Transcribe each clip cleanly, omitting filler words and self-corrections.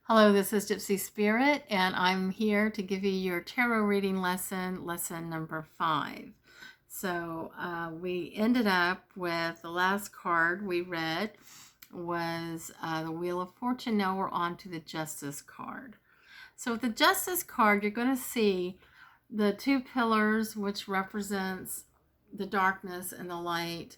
Hello, this is Gypsy Spirit, and I'm here to give you your tarot reading lesson number 5. So we ended up with the last card we read was the Wheel of Fortune. Now we're on to the Justice card. So with the Justice card, you're going to see the two pillars, which represents the darkness and the light.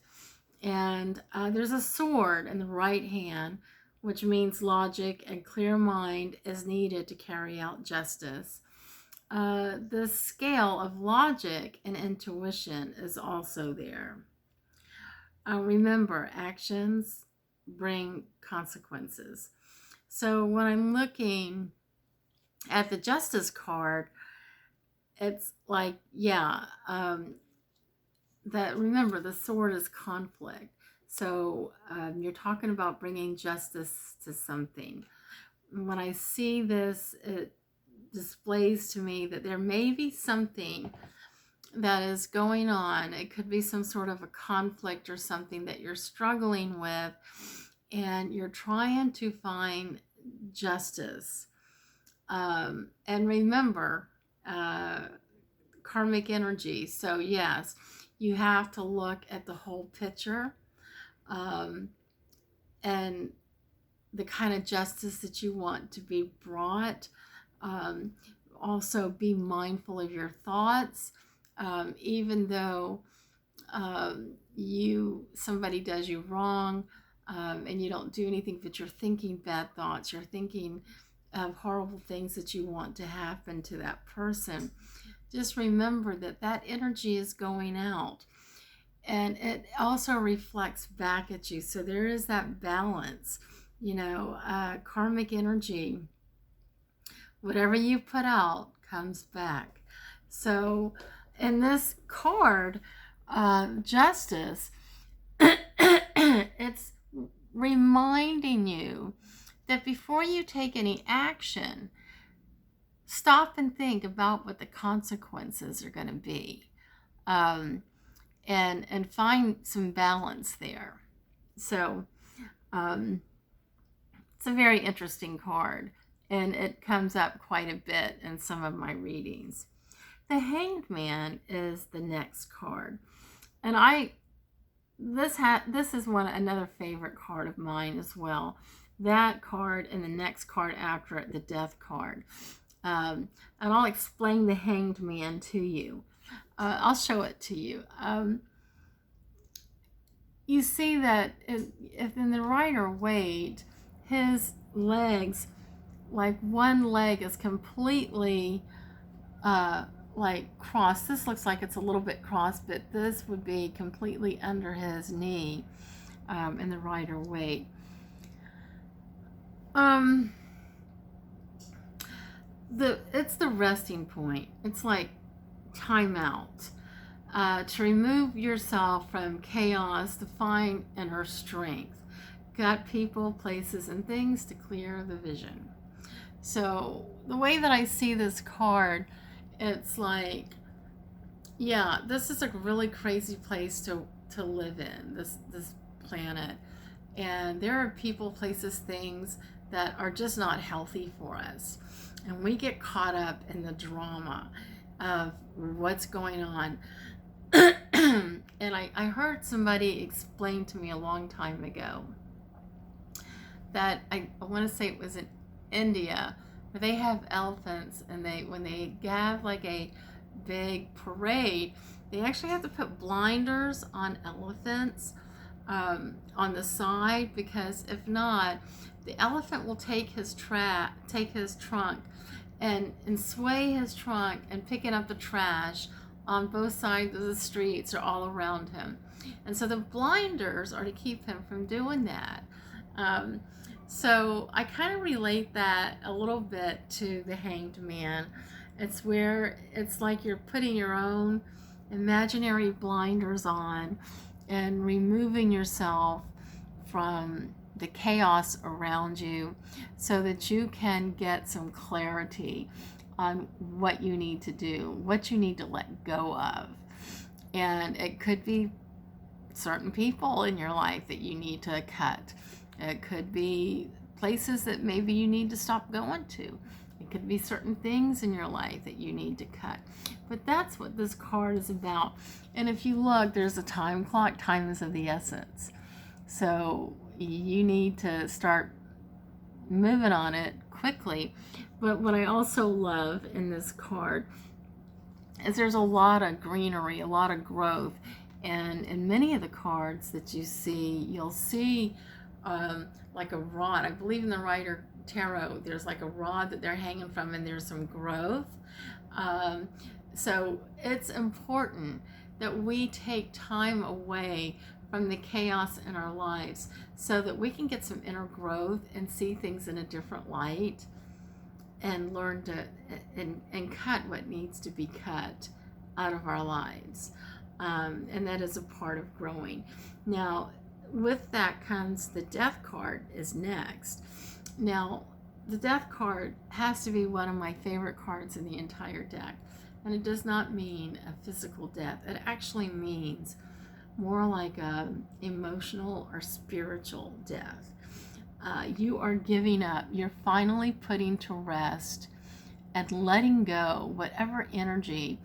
And there's a sword in the right hand, which means logic and clear mind is needed to carry out justice. The scale of logic and intuition is also there. Remember, actions bring consequences. So when I'm looking at the Justice card, it's like, that remember, the sword is conflict. So you're talking about bringing justice to something. When I see this, it displays to me that there may be something that is going on. It could be some sort of a conflict or something that you're struggling with, and you're trying to find justice. And remember, karmic energy. So yes, you have to look at the whole picture and the kind of justice that you want to be brought. Also be mindful of your thoughts. Even though somebody does you wrong, and you don't do anything, but you're thinking bad thoughts, you're thinking of horrible things that you want to happen to that person. Just remember that that energy is going out, and it also reflects back at you. So there is that balance, karmic energy. Whatever you put out comes back. So in this card, justice, it's reminding you that before you take any action, stop and think about what the consequences are going to be, and find some balance there. So it's a very interesting card, and it comes up quite a bit in some of my readings. The Hanged Man is the next card, and this is another favorite card of mine as well. That card and the next card after it, the Death card. And I'll explain the Hanged Man to you. I'll show it to you. You see that if in the Rider-Waite, his legs, like one leg is completely like crossed. This looks like it's a little bit crossed, but this would be completely under his knee in the Rider-Waite. It's the resting point. It's like time out. To remove yourself from chaos, to find inner strength. Got people, places, and things to clear the vision. So the way that I see this card, it's like, yeah, this is a really crazy place to live in, this planet. And there are people, places, things that are just not healthy for us. And we get caught up in the drama of what's going on. And I heard somebody explain to me a long time ago that I want to say it was in India, where they have elephants, and when they have like a big parade, they actually have to put blinders on elephants on the side, because if not, the elephant will take his trunk and sway his trunk and picking up the trash on both sides of the streets or all around him. And so the blinders are to keep him from doing that. So I kind of relate that a little bit to the Hanged Man. It's where it's like you're putting your own imaginary blinders on and removing yourself from the chaos around you so that you can get some clarity on what you need to do, what you need to let go of. And it could be certain people in your life that you need to cut. It could be places that maybe you need to stop going to. It could be certain things in your life that you need to cut. But that's what this card is about. And if you look, there's a time clock. Time is of the essence. So you need to start moving on it quickly. But what I also love in this card is there's a lot of greenery, a lot of growth. And in many of the cards that you see, you'll see like a rod. I believe in the Rider Tarot, there's like a rod that they're hanging from, and there's some growth. So it's important that we take time away from the chaos in our lives so that we can get some inner growth and see things in a different light, and learn to and cut what needs to be cut out of our lives. And that is a part of growing. Now, with that comes the Death card is next. Now, the Death card has to be one of my favorite cards in the entire deck. And it does not mean a physical death. It actually means more like a emotional or spiritual death. You are giving up. You're finally putting to rest and letting go whatever energy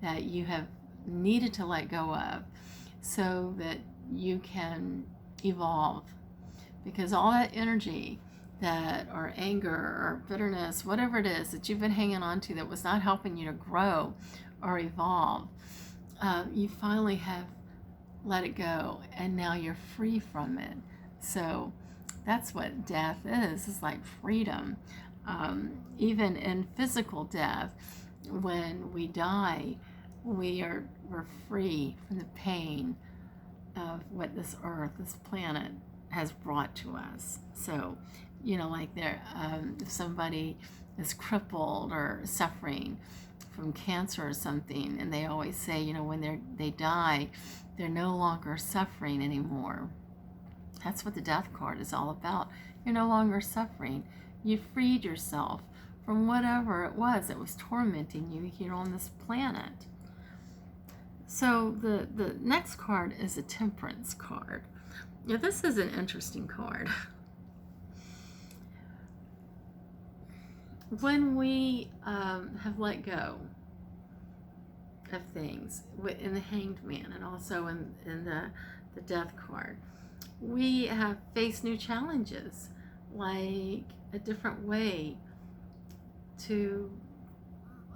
that you have needed to let go of so that you can evolve. Because all that energy that, or anger or bitterness, whatever it is that you've been hanging on to that was not helping you to grow or evolve, you finally have let it go, and now you're free from it. So that's what death is. It's like freedom. Even in physical death, when we die, we're free from the pain of what this earth, this planet has brought to us. So, like if somebody is crippled or suffering from cancer or something, and they always say, when they die, they're no longer suffering anymore. That's what the Death card is all about. You're no longer suffering. You freed yourself from whatever it was that was tormenting you here on this planet. So the next card is a Temperance card. Now, this is an interesting card. When we have let go of things in the Hanged Man, and also in the Death card, we have faced new challenges, like a different way to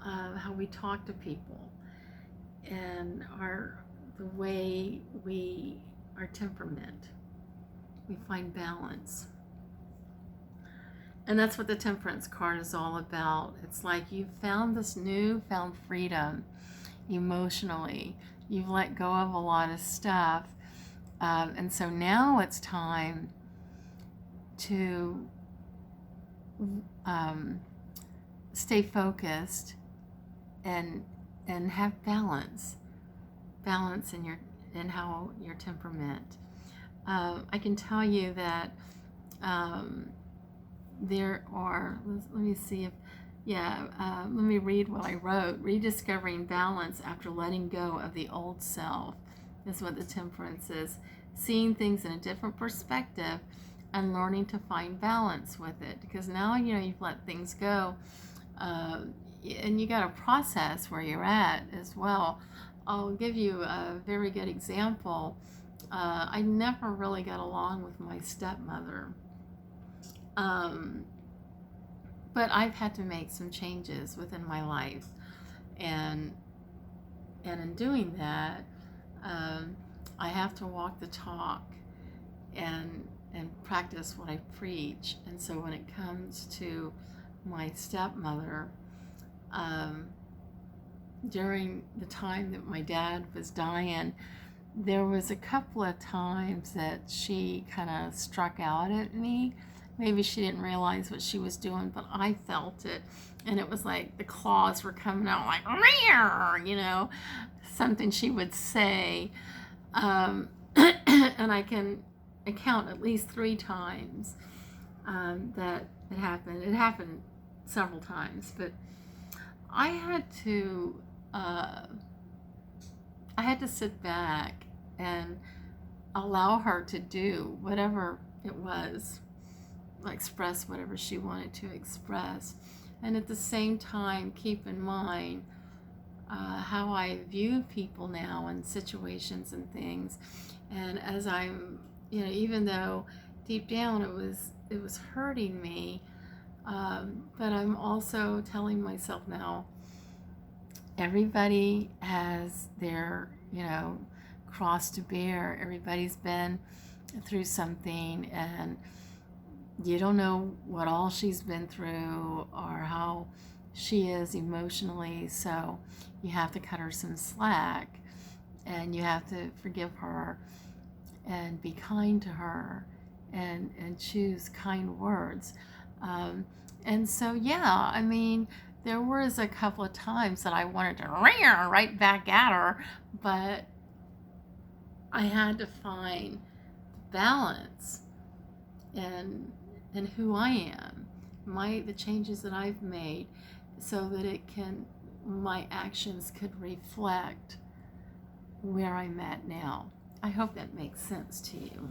how we talk to people, and the way our temperament. We find balance. And that's what the Temperance card is all about. It's like you've found this newfound freedom emotionally. You've let go of a lot of stuff. And so now it's time to stay focused and have balance in how your temperament. I can tell you that there are, let me see if, let me read what I wrote. Rediscovering balance after letting go of the old self is what the Temperance is. Seeing things in a different perspective and learning to find balance with it. Because now, you've let things go, and you got to process where you're at as well. I'll give you a very good example. I never really got along with my stepmother. But I've had to make some changes within my life, and in doing that, I have to walk the talk and practice what I preach. And so when it comes to my stepmother, during the time that my dad was dying, there was a couple of times that she kind of struck out at me. Maybe she didn't realize what she was doing, but I felt it. And it was like the claws were coming out like, something she would say. And I can count at least 3 times that it happened. It happened several times, but I had to sit back and allow her to do whatever it was express whatever she wanted to express. And at the same time, keep in mind how I view people now and situations and things. And as I'm, even though deep down it was hurting me, but I'm also telling myself now, everybody has their, cross to bear. Everybody's been through something, and you don't know what all she's been through or how she is emotionally, so you have to cut her some slack, and you have to forgive her and be kind to her, and choose kind words. And so, yeah, I mean, there was a couple of times that I wanted to right back at her, but I had to find balance in who I am, the changes that I've made, so that my actions could reflect where I'm at now. I hope that makes sense to you.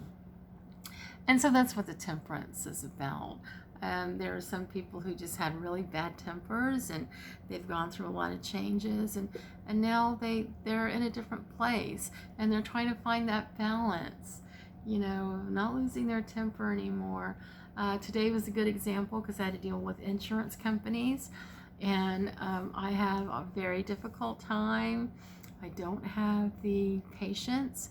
And so that's what the temperance is about. There are some people who just had really bad tempers, and they've gone through a lot of changes, and now they're in a different place, and they're trying to find that balance, not losing their temper anymore. Today was a good example because I had to deal with insurance companies, and I have a very difficult time. I don't have the patience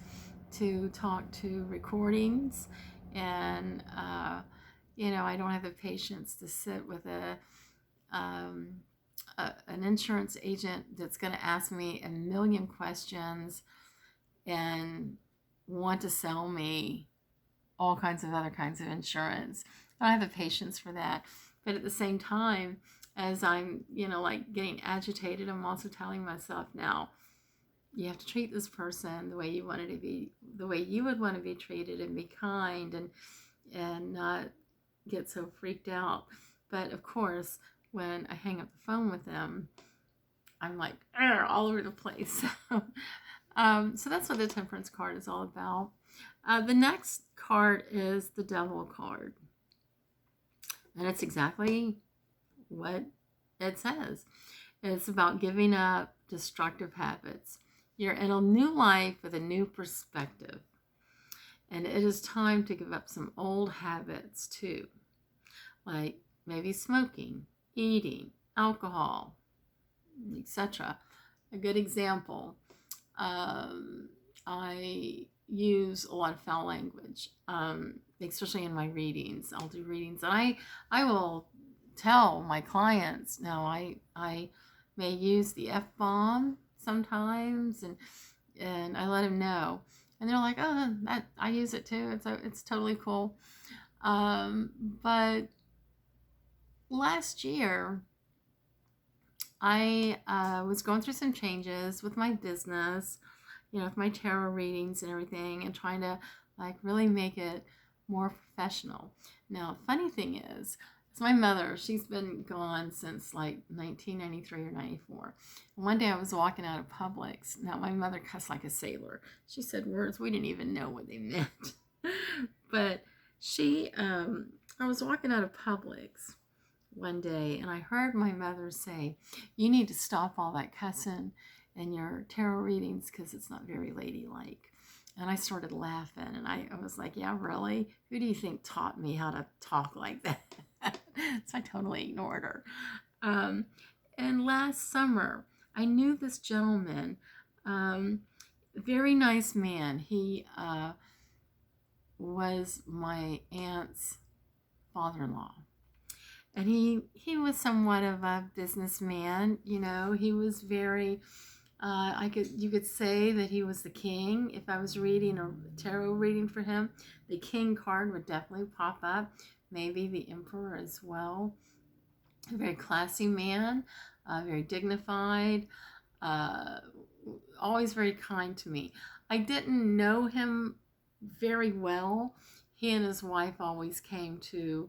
to talk to recordings, and I don't have the patience to sit with an insurance agent that's going to ask me a million questions and want to sell me all kinds of other kinds of insurance. I don't have the patience for that. But at the same time, as I'm, like getting agitated, I'm also telling myself, now, you have to treat this person the way you want it to be, the way you would want to be treated, and be kind, and not get so freaked out. But of course, when I hang up the phone with them, I'm like all over the place. So that's what the temperance card is all about. The next card is the devil card, and it's exactly what it says. It's about giving up destructive habits. You're in a new life with a new perspective, and it is time to give up some old habits too, like maybe smoking, eating, alcohol, etc. A good example, I use a lot of foul language, especially in my readings. I'll do readings, and I will tell my clients, now I may use the F-bomb sometimes, and I let them know, and they're like, oh, that I use it too. It's totally cool. But last year, I was going through some changes with my business, with my tarot readings and everything, and trying to really make it more professional. Now, funny thing is, it's my mother. She's been gone since 1993 or 94. And one day I was walking out of Publix. Now, my mother cussed like a sailor. She said words we didn't even know what they meant. But I was walking out of Publix one day, and I heard my mother say, you need to stop all that cussing in your tarot readings because it's not very ladylike. And I started laughing, and I was like, yeah, really? Who do you think taught me how to talk like that? So I totally ignored her. And last summer, I knew this gentleman, very nice man. He was my aunt's father-in-law. And he was somewhat of a businessman, he was very, you could say that he was the king. If I was reading a tarot reading for him, the king card would definitely pop up, maybe the emperor as well. A very classy man, very dignified, always very kind to me. I didn't know him very well. He and his wife always came to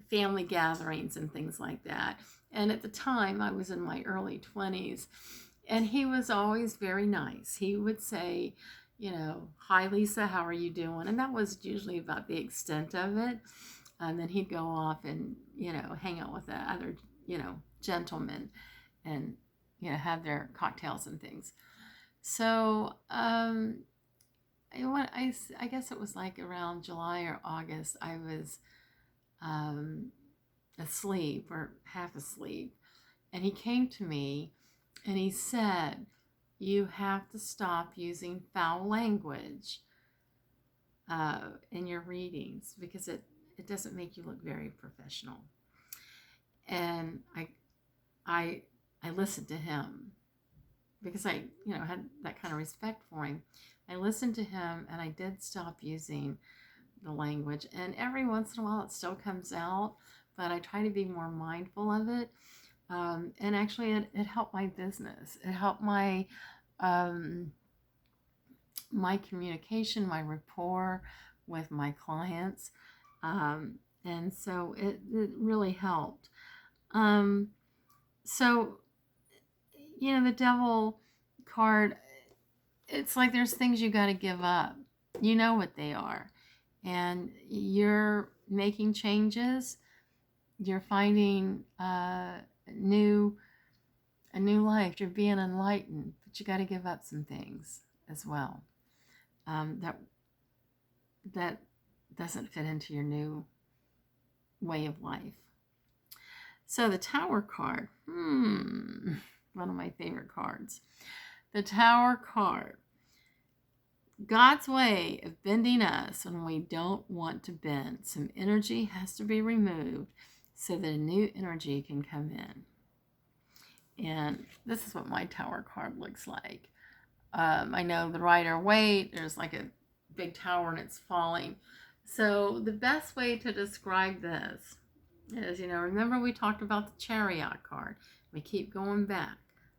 family gatherings and things like that. And at the time, I was in my early 20s, and he was always very nice. He would say, hi Lisa, how are you doing? And that was usually about the extent of it. And then he'd go off and, hang out with the other, gentlemen and, have their cocktails and things. So, I guess it was like around July or August, I was asleep or half asleep. And he came to me and he said, you have to stop using foul language in your readings because it doesn't make you look very professional. And I listened to him because I had that kind of respect for him. I listened to him and I did stop using the language. And every once in a while it still comes out, but I try to be more mindful of it. And actually it helped my business. It helped my my communication, my rapport with my clients. And so it really helped. So, the devil card, it's like there's things you got to give up. You know what they are. And you're making changes. You're finding a new life. You're being enlightened. But you got to give up some things as well. That doesn't fit into your new way of life. So the Tower card, one of my favorite cards. The Tower card. God's way of bending us when we don't want to bend. Some energy has to be removed so that a new energy can come in. And this is what my Tower card looks like. I know the Rider-Waite, there's like a big tower and it's falling. So the best way to describe this is, remember we talked about the Chariot card. We keep going back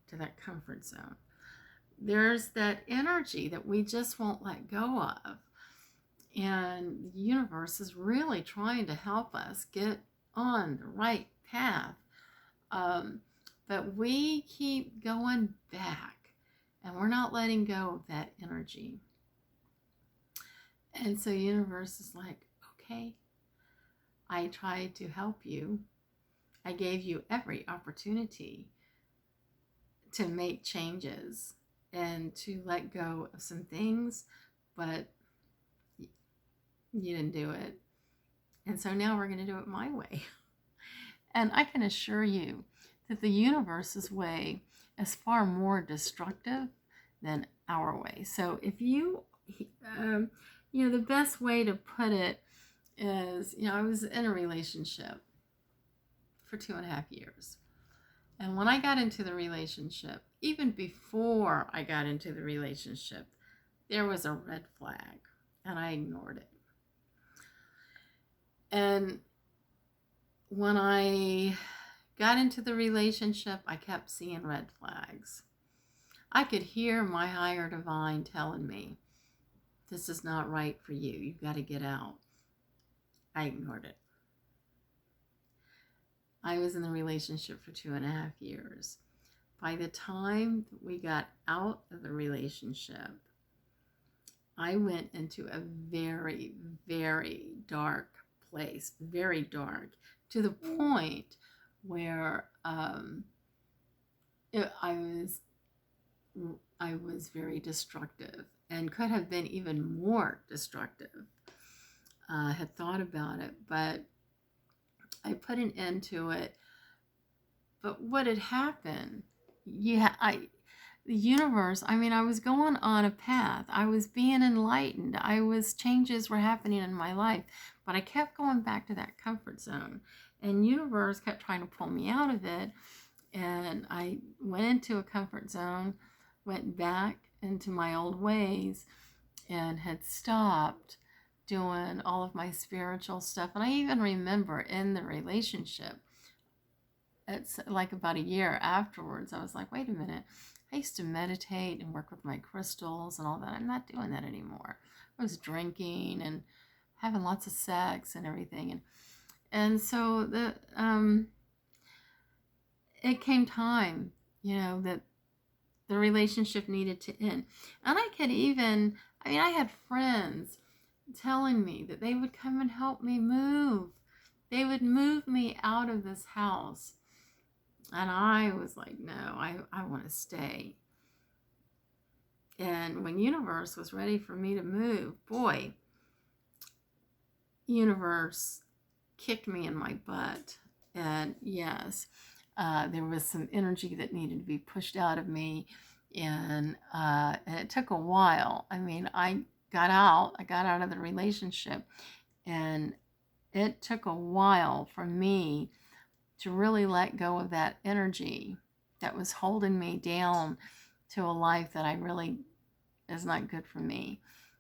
to that comfort zone. There's that energy that we just won't let go of. And the universe is really trying to help us get on the right path. But we keep going back and we're not letting go of that energy. And so universe is like, okay, I tried to help you. I gave you every opportunity to make changes and to let go of some things, but you didn't do it. And so now we're going to do it my way. And I can assure you that the universe's way is far more destructive than our way. So if you, the best way to put it is, I was in a relationship for 2.5 years. And when I got into the relationship, even before I got into the relationship, there was a red flag and I ignored it. And when I got into the relationship, I kept seeing red flags. I could hear my higher divine telling me, this is not right for you. You've got to get out. I ignored it. I was in the relationship for 2.5 years. By the time we got out of the relationship, I went into a very, very dark place, very dark, to the point where I was very destructive and could have been even more destructive. I had thought about it, but I put an end to it. But what had happened? The universe, I was going on a path. I was being enlightened. Changes were happening in my life, but I kept going back to that comfort zone. And universe kept trying to pull me out of it. And I went into a comfort zone, went back into my old ways, and had stopped doing all of my spiritual stuff. And I even remember in the relationship, it's like about a year afterwards, I was like, wait a minute. I used to meditate and work with my crystals and all that. I'm not doing that anymore. I was drinking and having lots of sex and everything. And so it came time, that the relationship needed to end. And I could even, I mean, I had friends telling me that they would come and help me move. They would move me out of this house. And I was like, no, I want to stay. And when universe was ready for me to move, boy, universe kicked me in my butt. And yes, there was some energy that needed to be pushed out of me. And it took a while. I mean, I got out of the relationship, and it took a while for me to really let go of that energy that was holding me down to a life that I really is not good for me,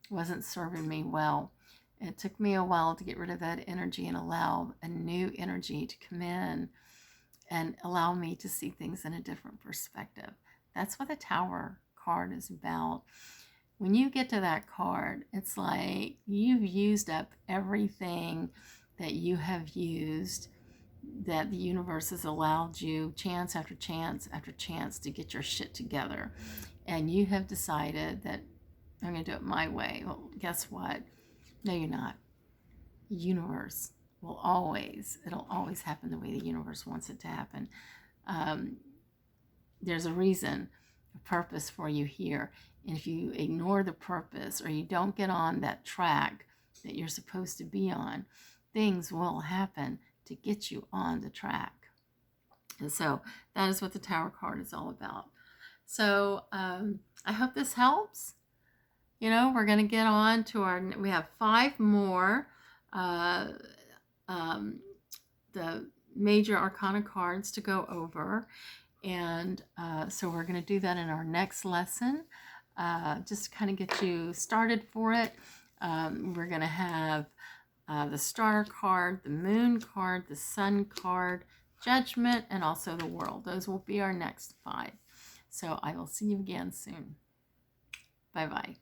wasn't serving me well. It took me a while to get rid of that energy and allow a new energy to come in and allow me to see things in a different perspective. That's what the Tower card is about. When you get to that card, it's like you've used up everything that you have used, that the universe has allowed you chance after chance after chance to get your shit together. And you have decided that I'm going to do it my way. Well, guess what? No, you're not. The universe will it'll always happen the way the universe wants it to happen. There's a reason, a purpose for you here. And if you ignore the purpose or you don't get on that track that you're supposed to be on, things will happen to get you on the track. And so that is what the Tower card is all about. So I hope this helps. You know, we're going to get on to we have 5 more, the major arcana cards to go over. And so we're going to do that in our next lesson, just to kind of get you started for it. We're going to have the Star card, the Moon card, the Sun card, Judgment, and also the World. Those will be our next 5. So I will see you again soon. Bye-bye.